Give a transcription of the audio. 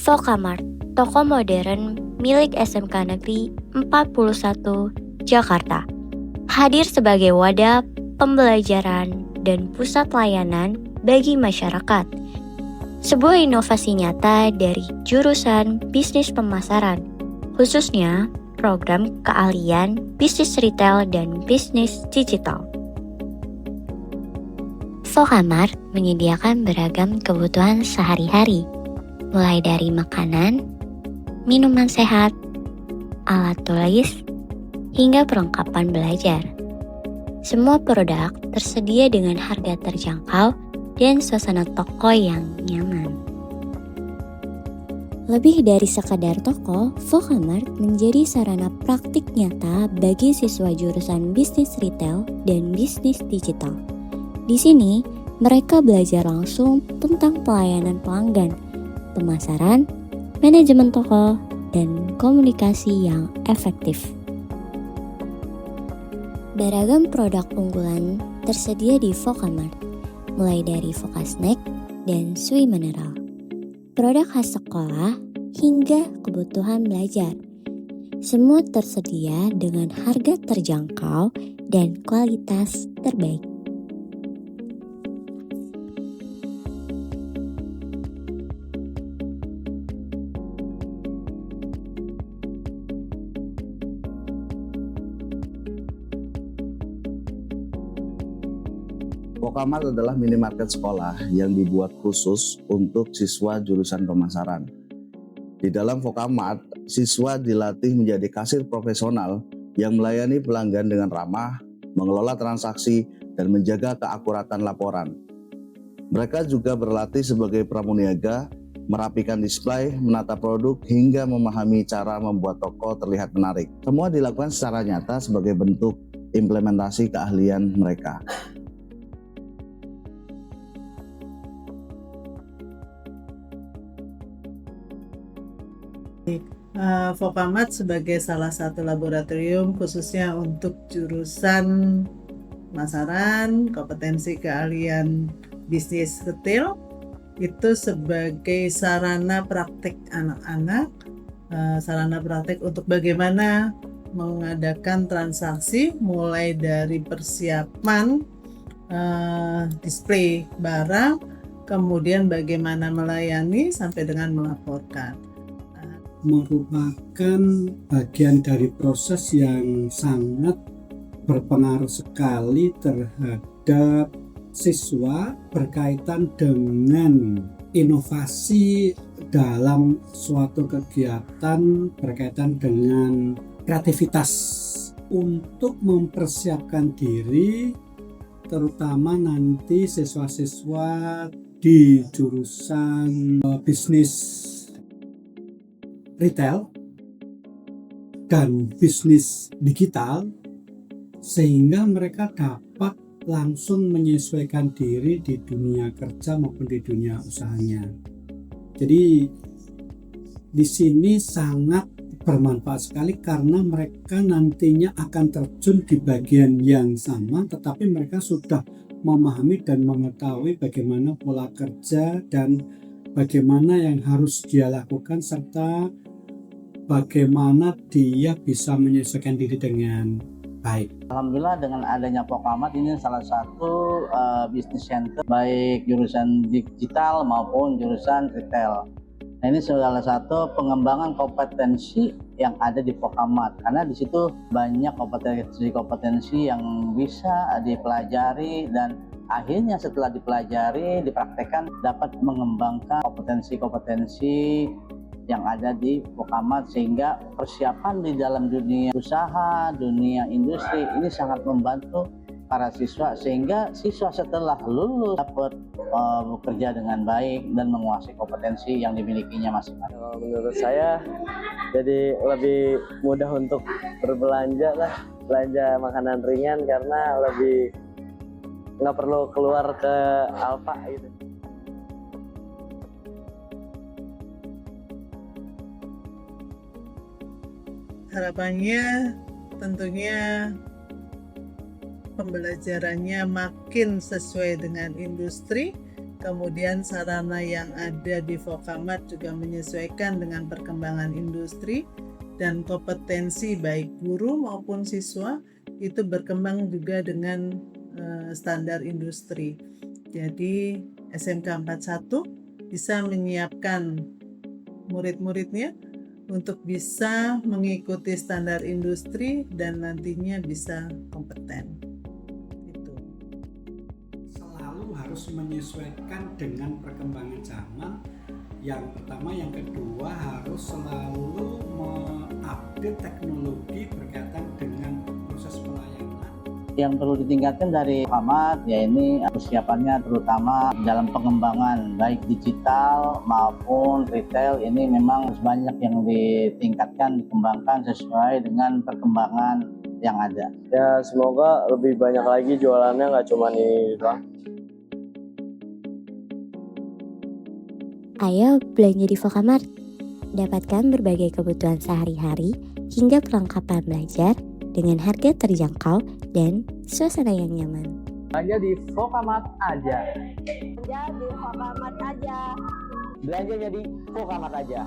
Vokamart, toko modern milik SMK Negeri 41 Jakarta. Hadir sebagai wadah pembelajaran dan pusat layanan bagi masyarakat. Sebuah inovasi nyata dari jurusan bisnis pemasaran, khususnya program keahlian bisnis retail dan bisnis digital. Vokamart menyediakan beragam kebutuhan sehari-hari, mulai dari makanan, minuman sehat, alat tulis, hingga perlengkapan belajar. Semua produk tersedia dengan harga terjangkau dan suasana toko yang nyaman. Lebih dari sekadar toko, Vokamart menjadi sarana praktik nyata bagi siswa jurusan bisnis retail dan bisnis digital. Di sini, mereka belajar langsung tentang pelayanan pelanggan, pemasaran, manajemen toko, dan komunikasi yang efektif. Beragam produk unggulan tersedia di Vokamart, mulai dari Voka Snack dan Sui Mineral. Produk khas sekolah hingga kebutuhan belajar. Semua tersedia dengan harga terjangkau dan kualitas terbaik. Vokamart adalah minimarket sekolah yang dibuat khusus untuk siswa jurusan pemasaran. Di dalam Vokamart, siswa dilatih menjadi kasir profesional yang melayani pelanggan dengan ramah, mengelola transaksi, dan menjaga keakuratan laporan. Mereka juga berlatih sebagai pramuniaga, merapikan display, menata produk, hingga memahami cara membuat toko terlihat menarik. Semua dilakukan secara nyata sebagai bentuk implementasi keahlian mereka. Vokamart sebagai salah satu laboratorium khususnya untuk jurusan pemasaran, kompetensi keahlian bisnis retail, itu sebagai sarana praktik anak-anak, sarana praktik untuk bagaimana mengadakan transaksi mulai dari persiapan display barang, kemudian bagaimana melayani sampai dengan melaporkan. Merupakan bagian dari proses yang sangat berpengaruh sekali terhadap siswa berkaitan dengan inovasi dalam suatu kegiatan berkaitan dengan kreativitas untuk mempersiapkan diri, terutama nanti siswa-siswa di jurusan bisnis retail dan bisnis digital, sehingga mereka dapat langsung menyesuaikan diri di dunia kerja maupun di dunia usahanya. Jadi di sini sangat bermanfaat sekali karena mereka nantinya akan terjun di bagian yang sama, tetapi mereka sudah memahami dan mengetahui bagaimana pola kerja dan bagaimana yang harus dia lakukan serta bagaimana dia bisa menyesuaikan diri dengan baik. Alhamdulillah dengan adanya Vokamart ini salah satu bisnis center baik jurusan digital maupun jurusan retail. Nah, ini salah satu pengembangan kompetensi yang ada di Vokamart karena di situ banyak kompetensi yang bisa dipelajari dan akhirnya setelah dipelajari, dipraktekkan dapat mengembangkan kompetensi-kompetensi yang ada di Vokamart sehingga persiapan di dalam dunia usaha, dunia industri ini sangat membantu para siswa sehingga siswa setelah lulus dapat bekerja dengan baik dan menguasai kompetensi yang dimilikinya masing-masing. Menurut saya jadi lebih mudah untuk berbelanja lah, belanja makanan ringan karena lebih nggak perlu keluar ke Alfa gitu. Harapannya tentunya pembelajarannya makin sesuai dengan industri Kemudian sarana yang ada di Vokamat juga menyesuaikan dengan perkembangan industri dan kompetensi baik guru maupun siswa itu berkembang juga dengan standar industri. Jadi SMK 41 bisa menyiapkan murid-muridnya untuk bisa mengikuti standar industri dan nantinya bisa kompeten. Itu. Selalu harus menyesuaikan dengan perkembangan zaman. Yang pertama, yang kedua harus selalu mengupdate teknologi berkaitan dengan proses pelayanan. Yang perlu ditingkatkan dari Vokamat ya ini persiapannya terutama dalam pengembangan baik digital maupun retail, ini memang harus banyak yang ditingkatkan, dikembangkan sesuai dengan perkembangan yang ada. Ya semoga lebih banyak lagi jualannya, nggak cuma ini doang. Ayo belanja di Vokamart. Dapatkan berbagai kebutuhan sehari-hari hingga perlengkapan belajar dengan harga terjangkau dan suasana yang nyaman. Belanja di Vokamat aja. Belanja di Vokamat aja. Belanjanya di Vokamat aja.